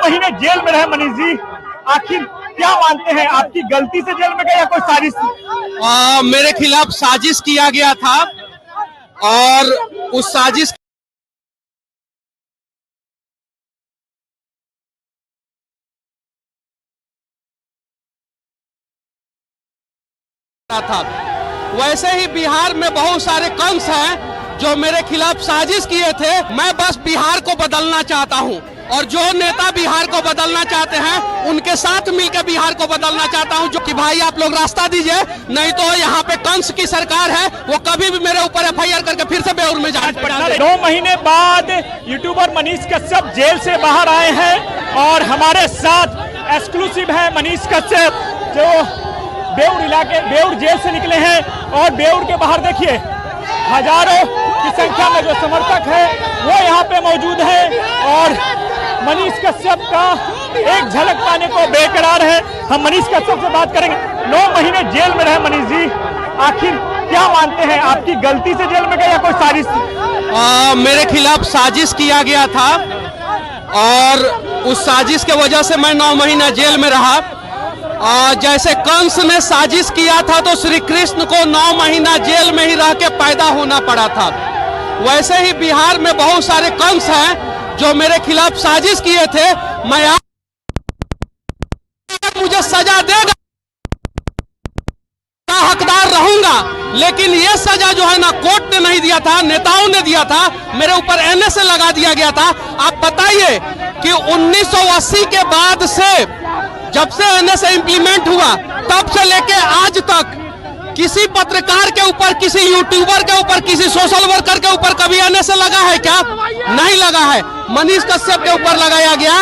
महीने जेल में रहे मनीष जी, आखिर क्या मानते हैं, आपकी गलती से जेल में गए या कोई साजिश? मेरे खिलाफ साजिश किया गया था और उस साजिश था। वैसे ही बिहार में बहुत सारे कंस हैं जो मेरे खिलाफ साजिश किए थे। मैं बस बिहार को बदलना चाहता हूं और जो नेता बिहार को बदलना चाहते हैं उनके साथ मिलकर बिहार को बदलना चाहता हूं। जो कि भाई आप लोग रास्ता दीजिए, नहीं तो यहाँ पे कंस की सरकार है, वो कभी भी मेरे ऊपर FIR करके फिर से बेउर में जांच पड़ा। 9 महीने बाद यूट्यूबर मनीष कश्यप जेल से बाहर आए हैं और हमारे साथ एक्सक्लूसिव है मनीष कश्यप, जो बेउर जेल से निकले हैं। और बेउर के बाहर देखिए हजारों की संख्या में जो समर्थक है वो यहाँ पे मौजूद है और मनीष कश्यप का एक झलक पाने को बेकरार है। हम मनीष कश्यप से बात करेंगे। 9 महीने जेल में रहे मनीष जी, आखिर क्या मानते हैं, आपकी गलती से जेल में गए या कोई साजिश? मेरे खिलाफ साजिश किया गया था और उस साजिश के वजह से मैं 9 महीना जेल में रहा। जैसे कंस ने साजिश किया था तो श्री कृष्ण को 9 महीना जेल में ही रह के पैदा होना पड़ा था, वैसे ही बिहार में बहुत सारे कंस हैं जो मेरे खिलाफ साजिश किए थे। मैं मुझे सजा देगा, हकदार रहूंगा, लेकिन ये सजा जो है ना कोर्ट ने नहीं दिया था, नेताओं ने दिया था, मेरे ऊपर NSA लगा दिया गया था। आप बताइए कि 1980 के बाद से, जब से NSA इम्प्लीमेंट हुआ तब से लेके आज तक किसी पत्रकार के ऊपर, किसी यूट्यूबर के ऊपर, किसी सोशल वर्कर के ऊपर कभी NSA लगा है क्या? नहीं लगा है। मनीष कश्यप के ऊपर लगाया गया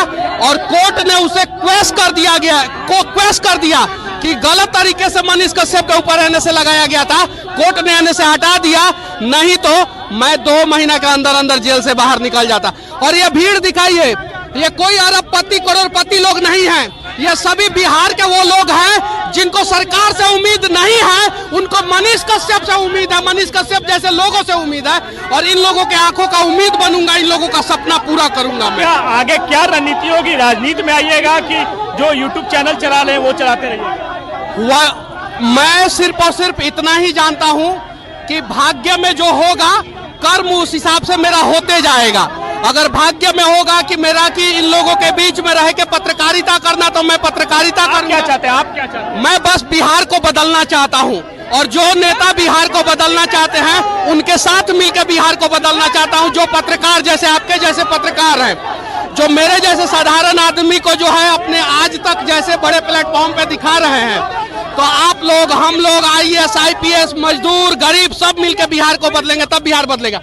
और कोर्ट ने उसे क्वेश्चन कर दिया कि गलत तरीके से मनीष कश्यप के ऊपर NSA लगाया गया था। कोर्ट ने NSA हटा दिया, नहीं तो मैं 2 महीना के अंदर अंदर जेल से बाहर निकल जाता। और ये भीड़ दिखाइए, ये कोई अरबपति करोड़पति लोग नहीं हैं, ये सभी बिहार के वो लोग हैं जिनको सरकार से उम्मीद नहीं है, उनको मनीष कश्यप से उम्मीद है, मनीष कश्यप जैसे लोगों से उम्मीद है। और इन लोगों के आंखों का उम्मीद बनूंगा, इन लोगों का सपना पूरा करूंगा मैं। आगे क्या रणनीति होगी? राजनीति में आइएगा कि जो यूट्यूब चैनल चला रहे हैं वो चलाते रहिएगा? मैं सिर्फ और सिर्फ इतना ही जानता हूं कि भाग्य में जो होगा कर्म उस हिसाब से मेरा होते जाएगा। अगर भाग्य में होगा कि मेरा कि इन लोगों के बीच में रह के पत्रकारिता करना, तो मैं पत्रकारिता करूंगा। क्या चाहते हैं आप? क्या चाहते हैं? मैं बस बिहार को बदलना चाहता हूं और जो नेता बिहार को बदलना चाहते हैं उनके साथ मिलकर बिहार को बदलना चाहता हूं। जो पत्रकार जैसे आपके जैसे पत्रकार हैं, जो मेरे जैसे साधारण आदमी को जो है अपने आज तक जैसे बड़े प्लेटफॉर्म पे दिखा रहे हैं, तो आप लोग, हम लोग, IAS IPS, मजदूर, गरीब सब मिलकर बिहार को बदलेंगे, तब बिहार बदलेगा।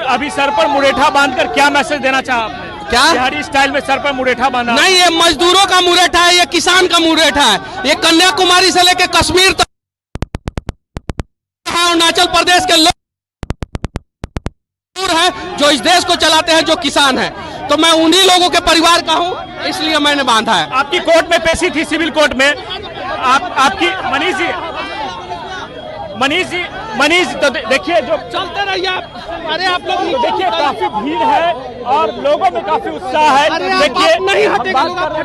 अभी सर पर मुरेठा बांधकर क्या मैसेज देना चाहा आपने? क्या बिहारी स्टाइल में सर पर मुरेठा बांधा? नहीं, ये मजदूरों का मुरेठा है, ये किसान का मुरेठा है। ये कन्याकुमारी से लेकर कश्मीर तक, अरुणाचल प्रदेश के लोग है जो इस देश को चलाते हैं, जो किसान है। तो मैं उन्हीं लोगों के परिवार का हूं, इसलिए मैंने बांधा है। आपकी कोर्ट में पेशी थी, सिविल कोर्ट में। आपकी मनीष तो देखिए, जो चलते रहिए आप। अरे आप लोग तो देखिए काफी भीड़ है और लोगों में काफी उत्साह है। देखिए नहीं हटेगा,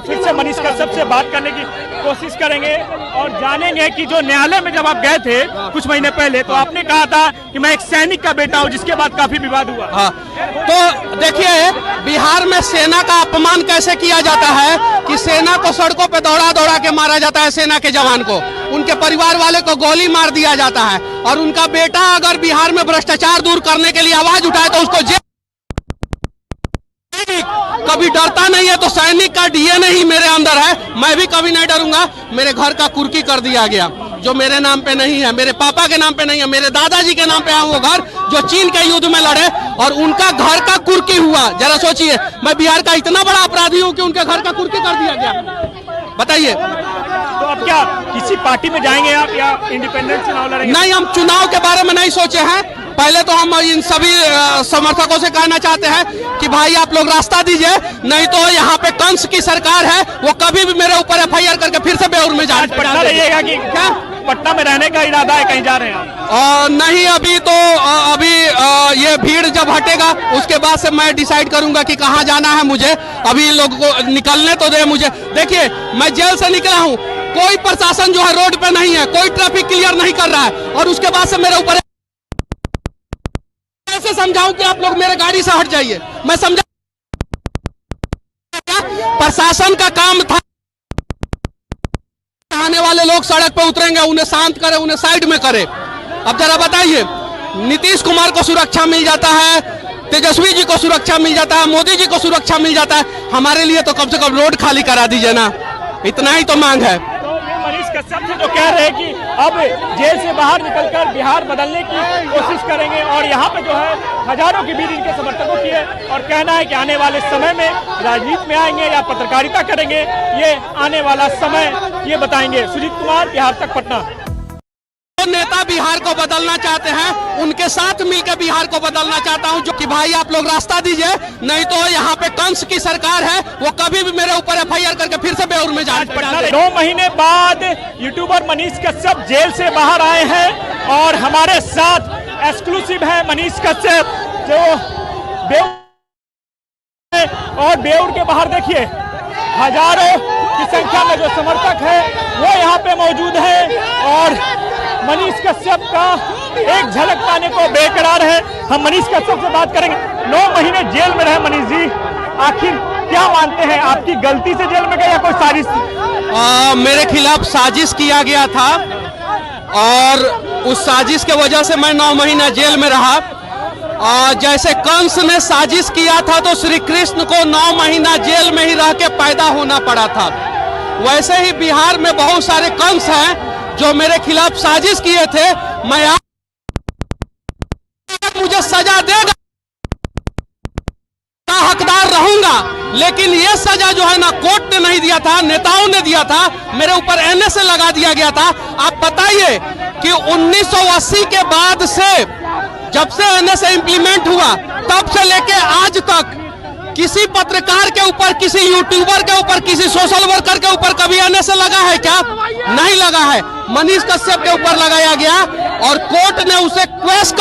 फिर से मनीष कश्यप से बात करने की कोशिश करेंगे और जानेंगे कि जो न्यायालय में जब आप गए थे कुछ महीने पहले, तो आपने कहा था कि मैं एक सैनिक का बेटा हूं, जिसके बाद काफी विवाद हुआ। हाँ, तो देखिए बिहार में सेना का अपमान कैसे किया जाता है कि सेना को सड़कों पे दौड़ा दौड़ा के मारा जाता है, सेना के जवान को, उनके परिवार वाले को गोली मार दिया जाता है। और उनका बेटा अगर बिहार में भ्रष्टाचार दूर करने के लिए आवाज उठाए तो उसको जेल। कभी डरता नहीं है, तो सैनिक का DNA ही मेरे अंदर है, मैं भी कभी नहीं डरूंगा। मेरे घर का कुर्की कर दिया गया, जो मेरे नाम पे नहीं है, मेरे पापा के नाम पे नहीं है, मेरे दादाजी के नाम पे है वो घर जो चीन के युद्ध में लड़े, और उनका घर का कुर्की हुआ। जरा सोचिए, मैं बिहार का इतना बड़ा अपराधी हूँ कि उनके घर का कुर्की कर दिया गया। बताइए, तो अब क्या किसी पार्टी में जाएंगे आप या इंडिपेंडेंट चुनाव लड़ेंगे? नहीं, हम चुनाव के बारे में नहीं सोचे हैं। पहले तो हम इन सभी समर्थकों से कहना चाहते हैं कि भाई आप लोग रास्ता दीजिए, नहीं तो यहाँ पे कंस की सरकार है, वो कभी भी मेरे ऊपर FIR करके फिर से बेउर में जांच पड़ा। रहिएगा कि क्या पटना में रहने का इरादा है, कहीं जा रहे हैं? और नहीं अभी तो ये भीड़ जब हटेगा उसके बाद से मैं डिसाइड करूंगा कि कहाँ जाना है मुझे। अभी इन लोगों को निकलने तो दे मुझे। देखिए मैं जेल से निकला हूँ, कोई प्रशासन जो है रोड पे नहीं है, कोई ट्रैफिक क्लियर नहीं कर रहा है और उसके बाद से मेरे ऊपर कैसे समझाऊं कि आप लोग मेरे गाड़ी से हट जाइए। मैं समझा प्रशासन का काम था, आने वाले लोग सड़क पे उतरेंगे, उन्हें शांत करे, उन्हें साइड में करे। अब जरा बताइए, नीतीश कुमार को सुरक्षा मिल जाता है, तेजस्वी जी को सुरक्षा मिल जाता है, मोदी जी को सुरक्षा मिल जाता है, हमारे लिए तो कम से कम रोड खाली करा दीजिए ना, इतना ही तो मांग है। तो मनीष कश्यप से जो कह रहे हैं कि अब जेल से बाहर निकलकर बिहार बदलने की कोशिश करेंगे और यहाँ पे जो है हजारों की भीड़ इनके समर्थकों की है और कहना है कि आने वाले समय में राजनीति में आएंगे या पत्रकारिता करेंगे, ये आने वाला समय ये बताएंगे। सुजीत कुमार, बिहार तक पटना। नेता बिहार को बदलना चाहते हैं, उनके साथ मिलकर बिहार को बदलना चाहता हूं, जो कि भाई आप लोग रास्ता दीजिए, नहीं तो यहाँ पे कंस की सरकार है, वो कभी भी मेरे ऊपर FIR करके फिर से बेउर में जान पड़ा। 9 महीने बाद यूट्यूबर मनीष कश्यप जेल से बाहर आए हैं और हमारे साथ एक्सक्लूसिव है मनीष कश्यप, जो बेउर और बेउर के बाहर देखिए हजारों की संख्या में जो समर्थक है वो यहाँ पे मौजूद है और मनीष कश्यप का एक झलक पाने को बेकरार है। हम मनीष कश्यप से बात करेंगे। 9 महीने जेल में रहे मनीष जी, आखिर क्या मानते हैं, आपकी गलती से जेल में गए या कोई साजिश? मेरे खिलाफ साजिश किया गया था और उस साजिश के वजह से मैं 9 महीना जेल में रहा। जैसे कंस ने साजिश किया था तो श्री कृष्ण को 9 महीना जेल में ही रह के पैदा होना पड़ा था, वैसे ही बिहार में बहुत सारे कंस हैं जो मेरे खिलाफ साजिश किए थे। मैं मुझे सजा देगा, हकदार रहूंगा, लेकिन ये सजा जो है ना कोर्ट ने नहीं दिया था, नेताओं ने दिया था, मेरे ऊपर NSA लगा दिया गया था। आप बताइए कि 1980 के बाद से, जब से NSA इम्प्लीमेंट हुआ तब से लेके आज तक किसी पत्रकार के ऊपर, किसी यूट्यूबर के ऊपर, किसी सोशल वर्कर के ऊपर कभी NSA लगा है क्या? नहीं लगा है। मनीष कश्यप के ऊपर लगाया गया और कोर्ट ने उसे क्वेश्चन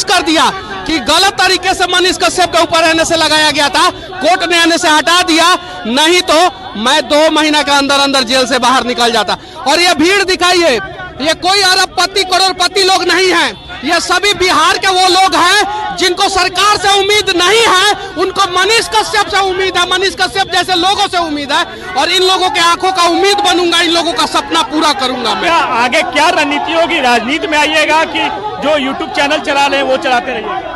कर दिया कि गलत तरीके से मनीष कश्यप के ऊपर NSA लगाया गया था, कोर्ट ने NSA हटा दिया, नहीं तो मैं 2 महीना के अंदर अंदर जेल से बाहर निकल जाता। और ये भीड़ दिखाइए, ये कोई अरबपति करोड़पति लोग नहीं हैं, ये सभी बिहार के वो लोग हैं जिनको सरकार से उम्मीद नहीं है, उनको मनीष कश्यप से उम्मीद है, मनीष कश्यप जैसे लोगों से उम्मीद है और इन लोगों के आंखों का उम्मीद बनूंगा, इन लोगों का सपना पूरा करूंगा मैं। आगे क्या रणनीति होगी? राजनीति में आइएगा कि जो यूट्यूब चैनल चला रहे हैं वो चलाते रहिए?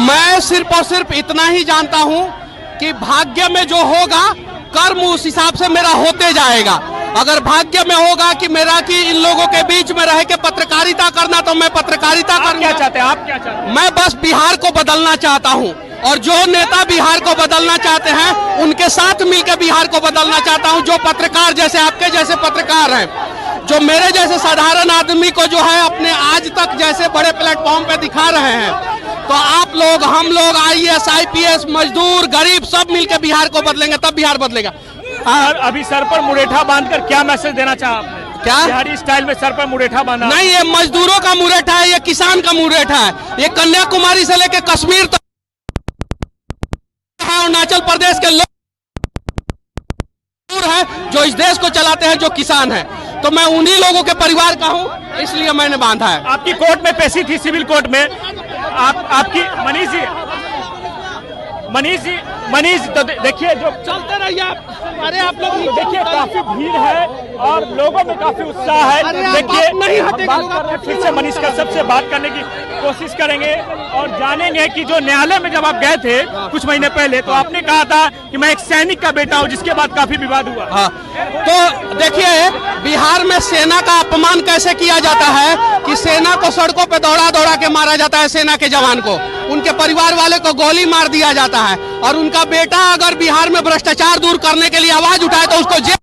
मैं सिर्फ और सिर्फ इतना ही जानता हूं कि भाग्य में जो होगा कर्म उस हिसाब से मेरा होते जाएगा। अगर भाग्य में होगा कि मेरा कि इन लोगों के बीच में रह के पत्रकारिता करना, तो मैं पत्रकारिता करूंगा। क्या चाहते हैं आप? क्या चाहते हैं? मैं बस बिहार को बदलना चाहता हूं और जो नेता बिहार को बदलना चाहते हैं उनके साथ मिलकर बिहार को बदलना चाहता हूं। जो पत्रकार जैसे आपके जैसे पत्रकार हैं, जो मेरे जैसे साधारण आदमी को जो है अपने आज तक जैसे बड़े प्लेटफॉर्म पे दिखा रहे हैं, तो आप लोग, हम लोग, IAS IPS, मजदूर, गरीब सब मिलकर बिहार को बदलेंगे, तब बिहार बदलेगा। अभी सर पर मुरेठा बांधकर क्या मैसेज देना चाहा आपने? क्या बिहारी स्टाइल में सर पर मुरेठा बांधा? नहीं, ये मजदूरों का मुरेठा है, ये किसान का मुरेठा है, ये कन्याकुमारी से लेकर कश्मीर तक अरुणाचल प्रदेश के लोग है जो इस देश को चलाते हैं, जो किसान है। तो मैं उन्हीं लोगों के परिवार का हूं, इसलिए मैंने बांधा है। आपकी कोर्ट में पेशी थी, सिविल कोर्ट में, आपकी मनीष तो देखिए जो चलते रहिए आप। अरे आप लोग देखिए काफी भीड़ है और लोगों में काफी उत्साह है। देखिए फिर से मनीष कश्यप से बात करने की कोशिश करेंगे और जानेंगे कि जो न्यायालय में जब आप गए थे कुछ महीने पहले, तो आपने कहा था कि मैं एक सैनिक का बेटा हूं, जिसके बाद काफी विवाद हुआ। हाँ, तो देखिए बिहार में सेना का अपमान कैसे किया जाता है कि सेना को सड़कों पे दौड़ा दौड़ा के मारा जाता है, सेना के जवान को, उनके परिवार वाले को गोली मार दिया जाता है और उनका बेटा अगर बिहार में भ्रष्टाचार दूर करने के लिए आवाज उठाए तो उसको जेल।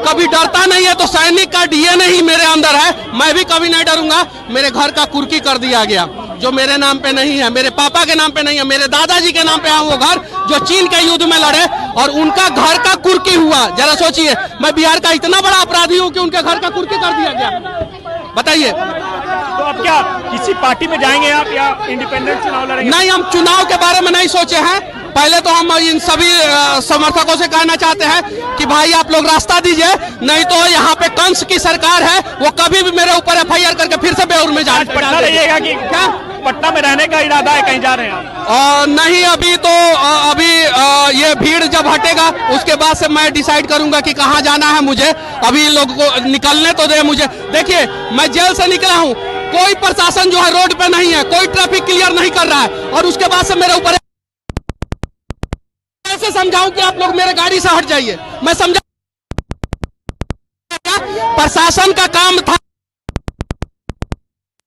कभी डरता नहीं है, तो सैनिक का DNA ही मेरे अंदर है, मैं भी कभी नहीं डरूंगा। मेरे घर का कुर्की कर दिया गया, जो मेरे नाम पे नहीं है, मेरे पापा के नाम पे नहीं है, मेरे दादाजी के नाम पे है वो घर जो चीन के युद्ध में लड़े और उनका घर का कुर्की हुआ। जरा सोचिए, मैं बिहार का इतना बड़ा अपराधी हूं कि उनके घर का कुर्की कर दिया गया। बताइए, तो अब क्या किसी पार्टी में जाएंगे आप या इंडिपेंडेंट चुनाव लड़ेंगे? नहीं, हम चुनाव के बारे में नहीं सोचे हैं। पहले तो हम इन सभी समर्थकों से कहना चाहते हैं कि भाई आप लोग रास्ता दीजिए, नहीं तो यहाँ पे कंस की सरकार है, वो कभी भी मेरे ऊपर FIR करके फिर से बेउर में जान पटना रहिएगा कि क्या पटना में रहने का इरादा है, कहीं जा रहे हैं आप? नहीं, अभी तो ये भीड़ जब हटेगा उसके बाद से मैं डिसाइड करूंगा कि कहाँ जाना है मुझे। अभी लोगों को निकलने तो दे मुझे। देखिए, मैं जेल से निकला हूँ, कोई प्रशासन जो है रोड पे नहीं है, कोई ट्रैफिक क्लियर नहीं कर रहा है और उसके बाद से मेरे ऊपर कैसे समझाऊं कि आप लोग मेरे गाड़ी से हट जाइए। मैं समझा प्रशासन का काम था,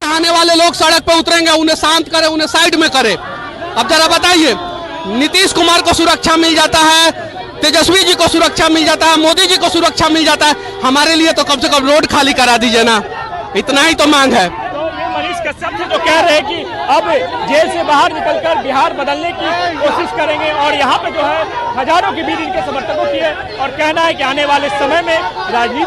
आने वाले लोग सड़क पे उतरेंगे, उन्हें शांत करे, उन्हें साइड में करे। अब जरा बताइए, नीतीश कुमार को सुरक्षा मिल जाता है, तेजस्वी जी को सुरक्षा मिल जाता है, मोदी जी को सुरक्षा मिल जाता है, हमारे लिए तो कम से कम रोड खाली करा दीजिए ना, इतना ही तो मांग है। मनीष कश्यप से जो कह रहे हैं कि अब जेल से बाहर निकलकर बिहार बदलने की कोशिश करेंगे और यहाँ पे जो है हजारों की भीड़ इनके समर्थकों की है और कहना है कि आने वाले समय में राजनीति